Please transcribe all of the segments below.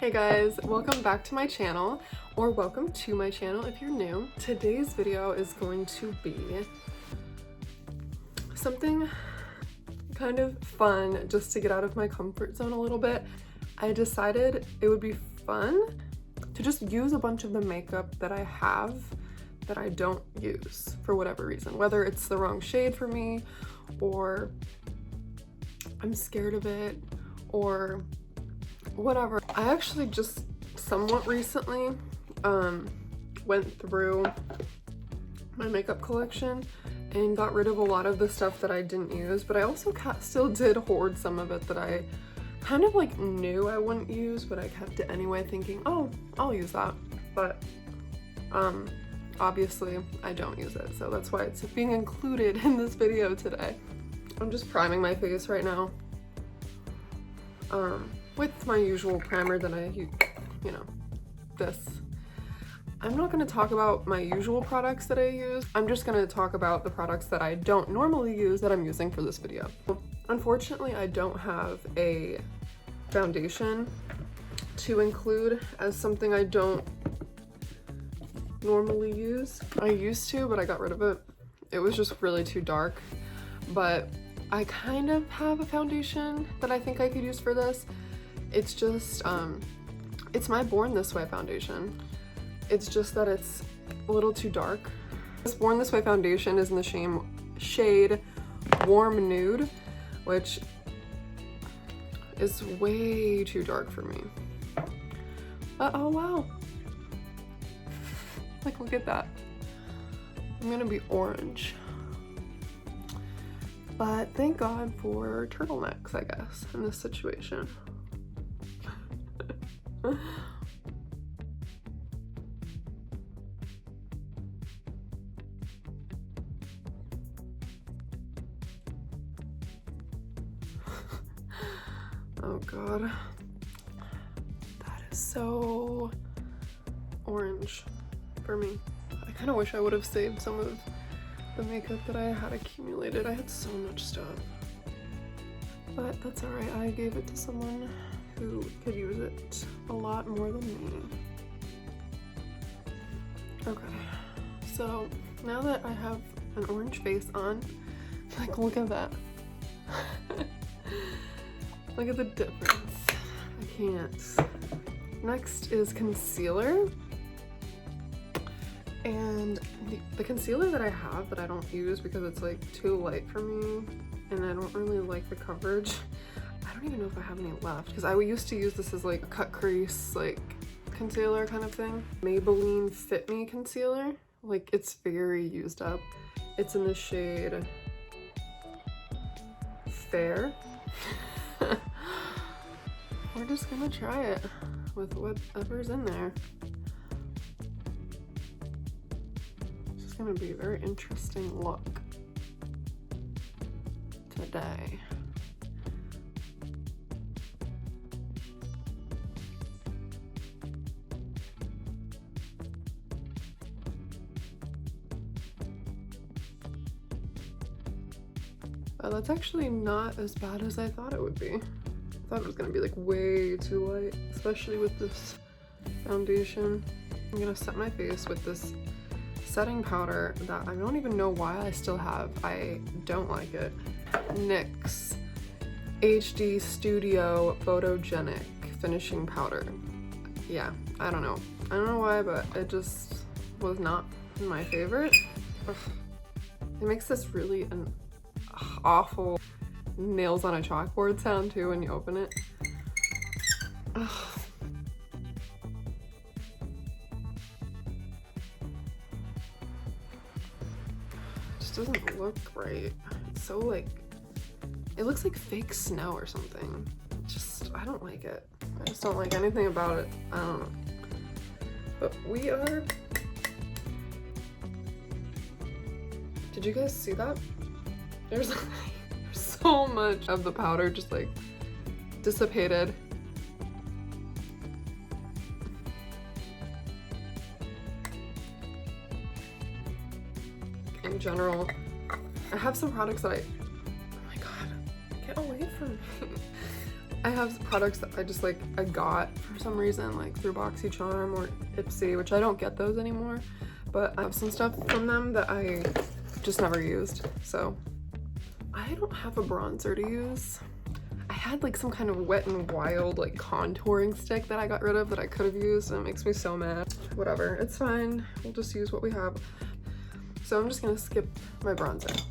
Hey guys, welcome back to my channel, or welcome to my channel if you're new. Today's video is going to be something kind of fun just to get out of my comfort zone a little bit. I decided it would be fun to just use a bunch of the makeup that I have that I don't use for whatever reason, whether it's the wrong shade for me or I'm scared of it or whatever. I actually just somewhat recently went through my makeup collection and got rid of a lot of the stuff that I didn't use, but I also still did hoard some of it that I kind of like knew I wouldn't use, but I kept it anyway thinking, oh, I'll use that. But obviously I don't use it, so that's why it's being included in this video today. I'm just priming my face right now with my usual primer that I use, you know, this. I'm not going to talk about my usual products that I use. I'm just going to talk about the products that I don't normally use that I'm using for this video. Unfortunately, I don't have a foundation to include as something I don't normally use. I used to, but I got rid of it. It was just really too dark. But I kind of have a foundation that I think I could use for this. It's just, it's my Born This Way foundation. It's just that it's a little too dark. This Born This Way foundation is in the shade Warm Nude, which is way too dark for me. Oh wow. Like, look at that. I'm gonna be orange. But thank God for turtlenecks, I guess, in this situation. Oh God, that is so orange for me. I kind of wish I would have saved some of the makeup that I had accumulated. I had so much stuff, but that's all right. I gave it to someone who could use it a lot more than me. Okay, so now that I have an orange face on, like, look at that. Look at the difference. I can't. Next is concealer. And the concealer that I have that I don't use because it's like too light for me and I don't really like the coverage. I don't even know if I have any left because I used to use this as like a cut crease like concealer kind of thing. Maybelline Fit Me concealer. Like, it's very used up. It's in the shade Fair. We're just gonna try it with whatever's in there. It's gonna be a very interesting look today. That's actually not as bad as I thought it would be. I thought it was gonna be like way too light, especially with this foundation. I'm gonna set my face with this setting powder that I don't even know why I still have. I don't like it. NYX HD Studio Photogenic Finishing Powder. Yeah, I don't know. I don't know why, but it just was not my favorite. Ugh. It makes this really an awful nails on a chalkboard sound too when you open it. Ugh. Just doesn't look right. It's so like, it looks like fake snow or something. I don't like it. I just don't like anything about it. I don't know. But we are, did you guys see that? There's so much of the powder just like dissipated. In general, I have some products that oh my God, get away from me. I have products that I just like, I got for some reason, like through BoxyCharm or Ipsy, which I don't get those anymore, but I have some stuff from them that I just never used. So I don't have a bronzer to use. I had like some kind of Wet n Wild like contouring stick that I got rid of that I could have used, and it makes me so mad. Whatever, it's fine. We'll just use what we have. So I'm just gonna skip my bronzer.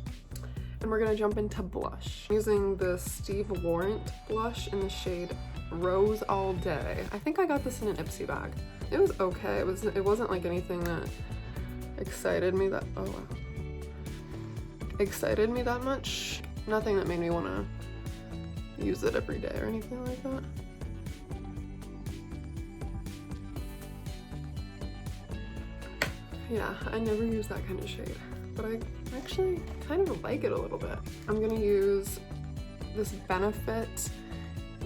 And we're gonna jump into blush. I'm using the Steve Laurent blush in the shade Rose All Day. I think I got this in an Ipsy bag. It was okay. It wasn't like anything that excited me that, oh wow. Excited me that much. Nothing that made me wanna use it every day or anything like that. Yeah, I never use that kind of shade, but I actually kind of like it a little bit. I'm gonna use this Benefit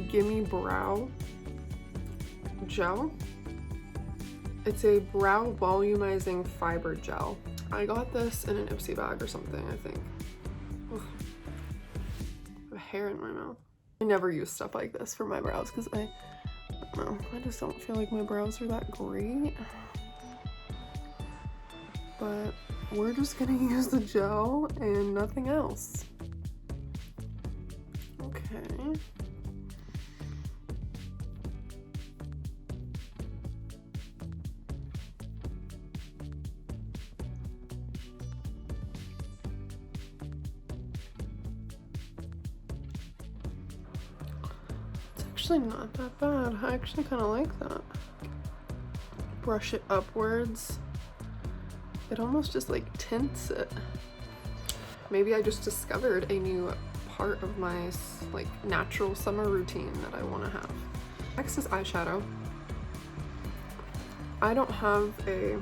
Gimme Brow Gel. It's a brow volumizing fiber gel. I got this in an Ipsy bag or something, I think. Ugh. I have hair in my mouth. I never use stuff like this for my brows because I don't know, I just don't feel like my brows are that great. But we're just gonna use the gel and nothing else. Okay. It's actually not that bad. I actually kind of like that. Brush it upwards. It almost just like tints it. Maybe I just discovered a new part of my like natural summer routine that I want to have. Next is eyeshadow. I don't have a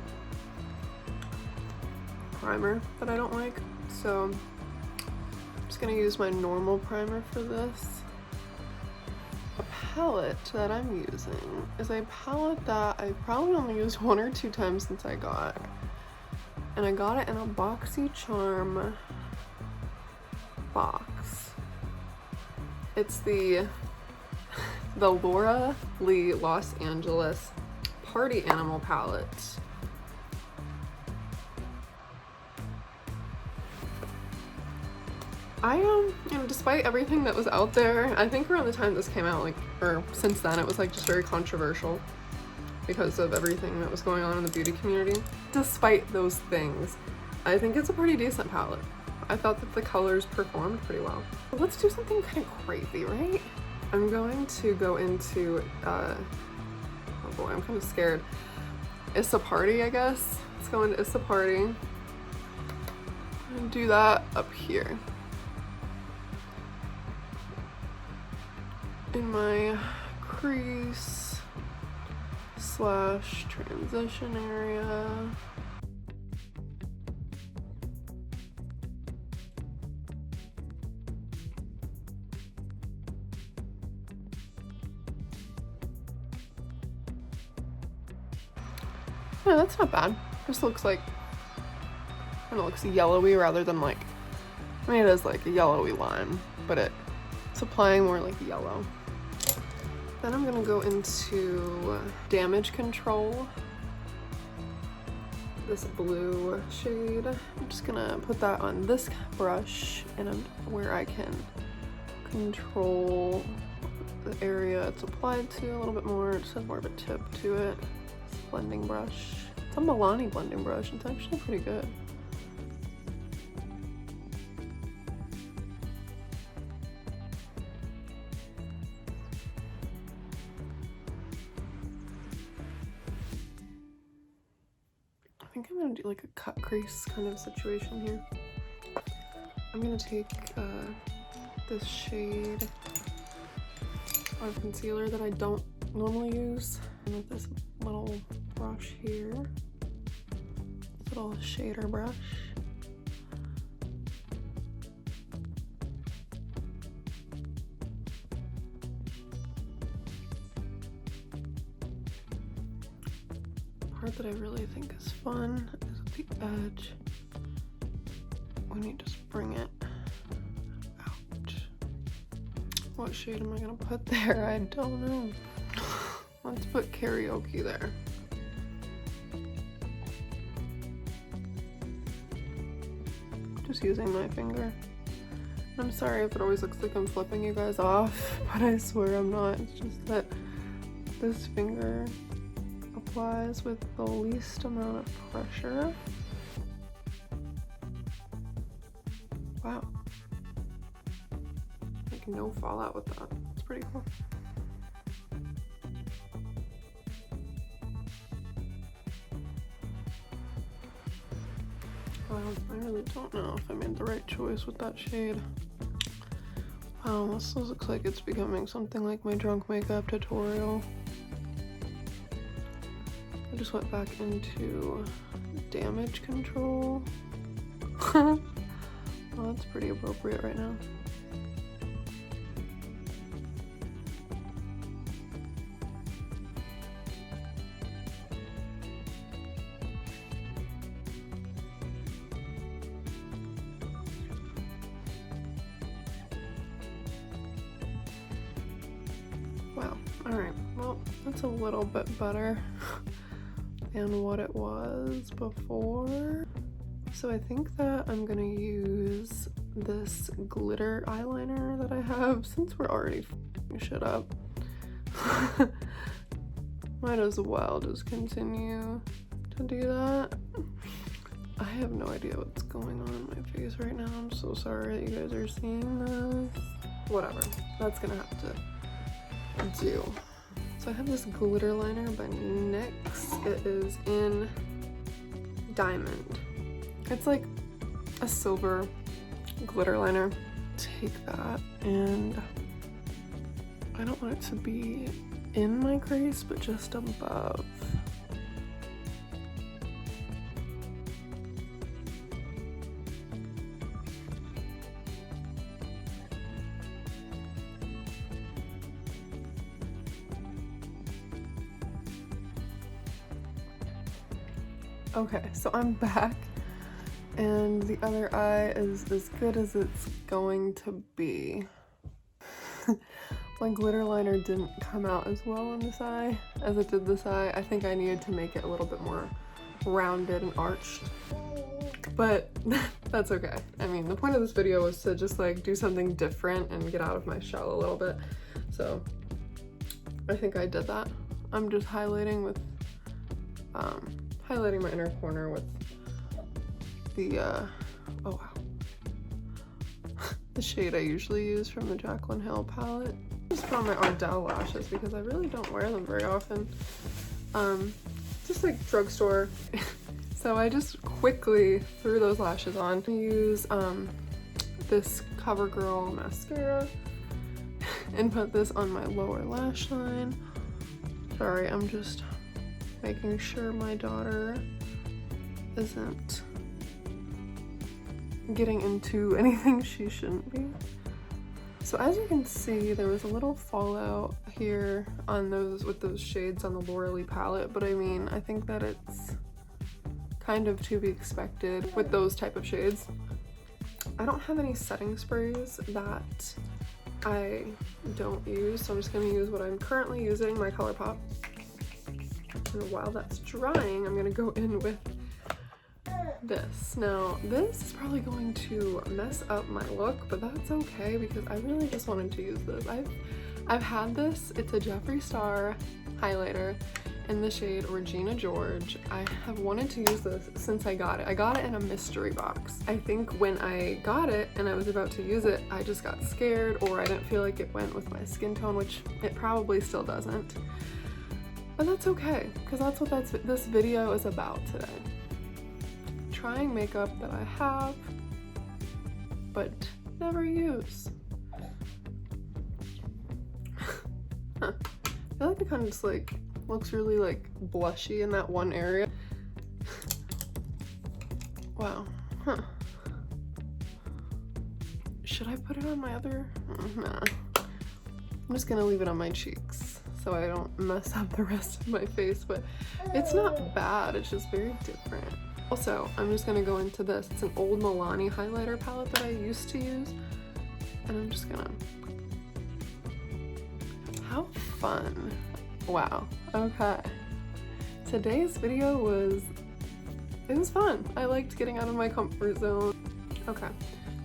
primer that I don't like, so I'm just gonna use my normal primer for this. A palette that I'm using is a palette that I probably only used 1 or 2 times since I got. And I got it in a BoxyCharm box. It's the Laura Lee Los Angeles Party Animal palette. You know, despite everything that was out there, I think around the time this came out, like, or since then, it was like just very controversial because of everything that was going on in the beauty community. Despite those things, I think it's a pretty decent palette. I thought that the colors performed pretty well. But let's do something kind of crazy, right? I'm going to go into, oh boy, I'm kind of scared. Issa Party, I guess. Let's go into Issa Party and do that up here. In my crease / transition area. Yeah, that's not bad. Just looks like, kind of looks yellowy rather than like, I mean it is like a yellowy lime, but it's applying more like yellow. Then I'm gonna go into Damage Control, this blue shade. I'm just gonna put that on this brush and where I can control the area it's applied to a little bit more. It just has more of a tip to it. This blending brush. It's a Milani blending brush. It's actually pretty good. I think I'm gonna do like a cut crease kind of situation here. I'm gonna take this shade of concealer that I don't normally use, and with this little brush here, little shader brush. Part that I really think is fun is at the edge when you just bring it out. What shade am I gonna put there? I don't know. Let's put karaoke there. Just using my finger. I'm sorry if it always looks like I'm flipping you guys off, but I swear I'm not. It's just that this finger applies with the least amount of pressure. Wow. Like no fallout with that. It's pretty cool. Wow, I really don't know if I made the right choice with that shade. Wow, this looks like it's becoming something like my drunk makeup tutorial. I just went back into damage control. Well, that's pretty appropriate right now. Wow, alright, well, that's a little bit better than what it was before. So I think that I'm gonna use this glitter eyeliner that I have, since we're already f***ing shit up. Might as well just continue to do that. I have no idea what's going on in my face right now. I'm so sorry that you guys are seeing this. Whatever, that's gonna have to do. So I have this glitter liner by NYX. It is in Diamond. It's like a silver glitter liner. Take that, and I don't want it to be in my crease, but just above. Okay, so I'm back, and the other eye is as good as it's going to be. My glitter liner didn't come out as well on this eye as it did this eye. I think I needed to make it a little bit more rounded and arched, but that's okay. I mean, the point of this video was to just like do something different and get out of my shell a little bit. So I think I did that. I'm just highlighting with highlighting my inner corner with the oh wow, the shade I usually use from the Jaclyn Hill palette. I just found my Ardell lashes because I really don't wear them very often. Just like drugstore. So I just quickly threw those lashes on. I use this CoverGirl mascara and put this on my lower lash line. Sorry, I'm just making sure my daughter isn't getting into anything she shouldn't be. So as you can see, there was a little fallout here on those with those shades on the Laura palette, but I mean, I think that it's kind of to be expected with those type of shades. I don't have any setting sprays that I don't use, so I'm just gonna use what I'm currently using, my ColourPop. And while that's drying, I'm gonna go in with this. Now, this is probably going to mess up my look, but that's okay because I really just wanted to use this. I've had this. It's a Jeffree Star highlighter in the shade Regina George. I have wanted to use this since I got it. I got it in a mystery box. I think when I got it and I was about to use it, I just got scared, or I didn't feel like it went with my skin tone, which it probably still doesn't. But that's okay, because that's what this video is about today. Trying makeup that I have, but never use. Huh. I feel like it kind of just like looks really like blushy in that one area. Wow. Huh. Should I put it on my other? Nah. I'm just gonna leave it on my cheeks so I don't mess up the rest of my face, but it's not bad, it's just very different. Also, I'm just gonna go into this. It's an old Milani highlighter palette that I used to use, and I'm just gonna How fun. Wow. Okay. Today's video was fun. I liked getting out of my comfort zone. Okay.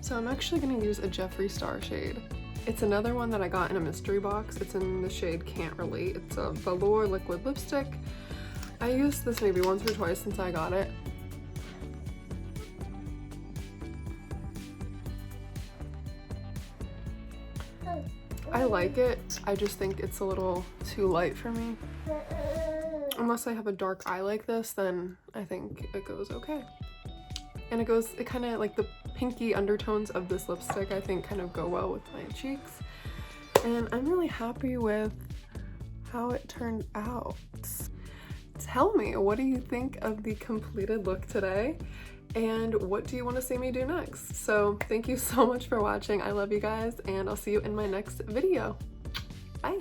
So I'm actually gonna use a Jeffree Star shade. It's another one that I got in a mystery box. It's in the shade Can't Relate. It's a velour liquid lipstick. I used this maybe once or twice since I got it. I like it. I just think it's a little too light for me. Unless I have a dark eye like this, then I think it goes okay. And it kind of, like the pinky undertones of this lipstick, I think kind of go well with my cheeks. And I'm really happy with how it turned out. Tell me, what do you think of the completed look today? And what do you want to see me do next? So thank you so much for watching. I love you guys, and I'll see you in my next video. Bye.